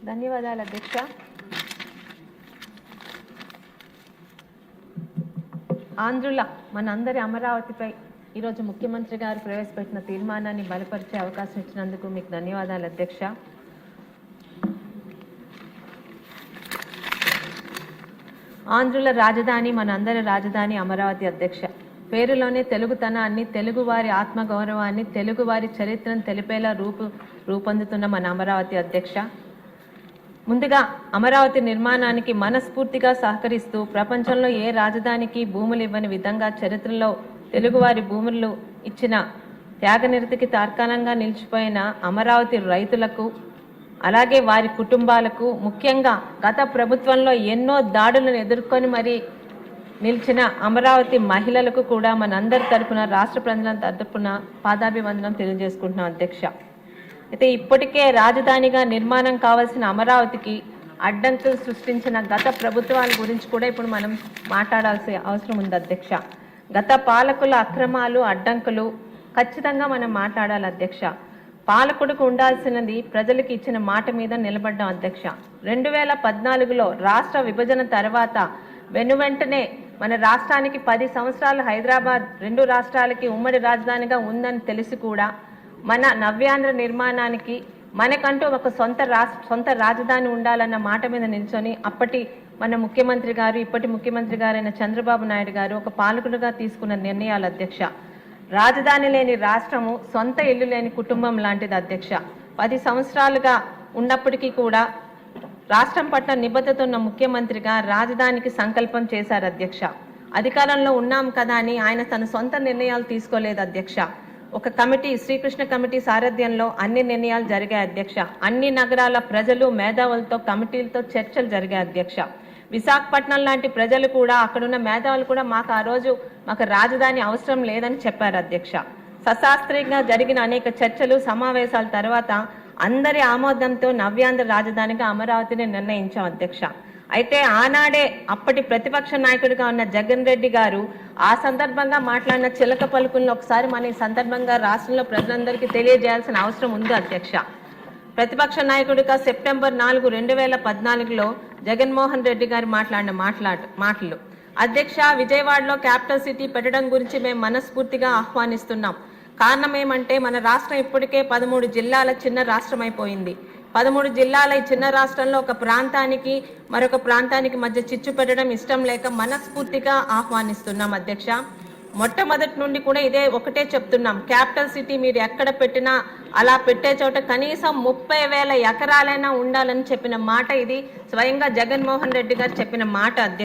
ధన్యవాదాలు అధ్యక్ష. ఆంధ్రుల మనందరి అమరావతిపై ఈరోజు ముఖ్యమంత్రి గారు ప్రవేశపెట్టిన తీర్మానాన్ని బలపరిచే అవకాశం ఇచ్చినందుకు మీకు ధన్యవాదాలు అధ్యక్ష. ఆంధ్రుల రాజధాని మనందరి రాజధాని అమరావతి అధ్యక్ష. పేరులోనే తెలుగుతనాన్ని, తెలుగువారి ఆత్మగౌరవాన్ని, తెలుగువారి చరిత్రను తెలిపేలా రూపొందుతున్న మన అమరావతి అధ్యక్ష. ముందుగా అమరావతి నిర్మాణానికి మనస్ఫూర్తిగా సహకరిస్తూ ప్రపంచంలో ఏ రాజధానికి భూములు ఇవ్వని విధంగా చరిత్రలో తెలుగువారి భూములు ఇచ్చిన త్యాగనిరతికి తార్కాణంగా నిలిచిపోయిన అమరావతి రైతులకు, అలాగే వారి కుటుంబాలకు, ముఖ్యంగా గత ప్రభుత్వంలో ఎన్నో దాడులను ఎదుర్కొని మరి నిలిచిన అమరావతి మహిళలకు కూడా మనందరి తరపున, రాష్ట్ర ప్రజల తరపున పాదాభివందనం తెలియజేసుకుంటున్నాం అధ్యక్ష. అయితే ఇప్పటికే రాజధానిగా నిర్మాణం కావాల్సిన అమరావతికి అడ్డంకులు సృష్టించిన గత ప్రభుత్వాల గురించి కూడా ఇప్పుడు మనం మాట్లాడాల్సిన అవసరం ఉంది అధ్యక్ష. గత పాలకుల అక్రమాలు, అడ్డంకులు ఖచ్చితంగా మనం మాట్లాడాలి అధ్యక్ష. పాలకుడికి ఉండాల్సినది ప్రజలకు ఇచ్చిన మాట మీద నిలబడ్డాం అధ్యక్ష. 2014లో రాష్ట్ర విభజన తర్వాత వెనువెంటనే మన రాష్ట్రానికి 10 సంవత్సరాలు హైదరాబాద్ 2 రాష్ట్రాలకి ఉమ్మడి రాజధానిగా ఉందని తెలిసి కూడా మన నవ్యాంధ్ర నిర్మాణానికి మనకంటూ ఒక సొంత రాజధాని ఉండాలన్న మాట మీద నిల్చొని అప్పటి మన ముఖ్యమంత్రి గారు, ఇప్పటి ముఖ్యమంత్రి గారైన చంద్రబాబు నాయుడు గారు ఒక పాలకుడిగా తీసుకున్న నిర్ణయాలు అధ్యక్ష. రాజధాని లేని రాష్ట్రము సొంత ఇల్లు లేని కుటుంబం లాంటిది అధ్యక్ష. 10 సంవత్సరాలుగా ఉన్నప్పటికీ కూడా రాష్ట్రం పట్ల నిబద్ధత ఉన్న ముఖ్యమంత్రిగా రాజధానికి సంకల్పం చేశారు అధ్యక్ష. అధికారంలో ఉన్నాం కదా అని ఆయన తన సొంత నిర్ణయాలు తీసుకోలేదు అధ్యక్ష. ఒక కమిటీ, శ్రీకృష్ణ కమిటీ సారథ్యంలో అన్ని నిర్ణయాలు జరిగాయి అధ్యక్ష. అన్ని నగరాల ప్రజలు, మేధావులతో, కమిటీలతో చర్చలు జరిగాయి అధ్యక్ష. విశాఖపట్నం లాంటి ప్రజలు కూడా, అక్కడున్న మేధావులు కూడా మాకు రాజధాని అవసరం లేదని చెప్పారు అధ్యక్ష. సశాస్త్రీయంగా జరిగిన అనేక చర్చలు, సమావేశాల తర్వాత అందరి ఆమోదంతో నవ్యాంధ్ర రాజధానిగా అమరావతిని నిర్ణయించాం అధ్యక్ష. అయితే ఆనాడే అప్పటి ప్రతిపక్ష నాయకుడిగా ఉన్న జగన్ రెడ్డి గారు ఆ సందర్భంగా మాట్లాడిన చిలక పలుకులను ఒకసారి మన ఈ సందర్భంగా రాష్ట్రంలో ప్రజలందరికీ తెలియజేయాల్సిన అవసరం ఉంది అధ్యక్ష. ప్రతిపక్ష నాయకుడిగా సెప్టెంబర్ 4, 2014లో జగన్మోహన్ రెడ్డి గారు మాట్లాడిన మాటలు అధ్యక్ష, విజయవాడలో క్యాపిటల్ సిటీ పెట్టడం గురించి మేము మనస్ఫూర్తిగా ఆహ్వానిస్తున్నాం. కారణం ఏమంటే మన రాష్ట్రం ఇప్పటికే 13 జిల్లాల చిన్న రాష్ట్రం అయిపోయింది. 13 జిల్లాల ఈ చిన్న రాష్ట్రంలో ఒక ప్రాంతానికి మరొక ప్రాంతానికి మధ్య చిచ్చు పెట్టడం ఇష్టం లేక మనస్ఫూర్తిగా ఆహ్వానిస్తున్నాం అధ్యక్ష. మొట్టమొదటి నుండి కూడా ఇదే ఒకటే చెప్తున్నాం, క్యాపిటల్ సిటీ మీరు ఎక్కడ పెట్టినా అలా పెట్టే చోట కనీసం 30,000 ఎకరాలైనా ఉండాలని చెప్పిన మాట ఇది. స్వయంగా జగన్మోహన్ రెడ్డి గారు చెప్పిన మాట అధ్యక్ష.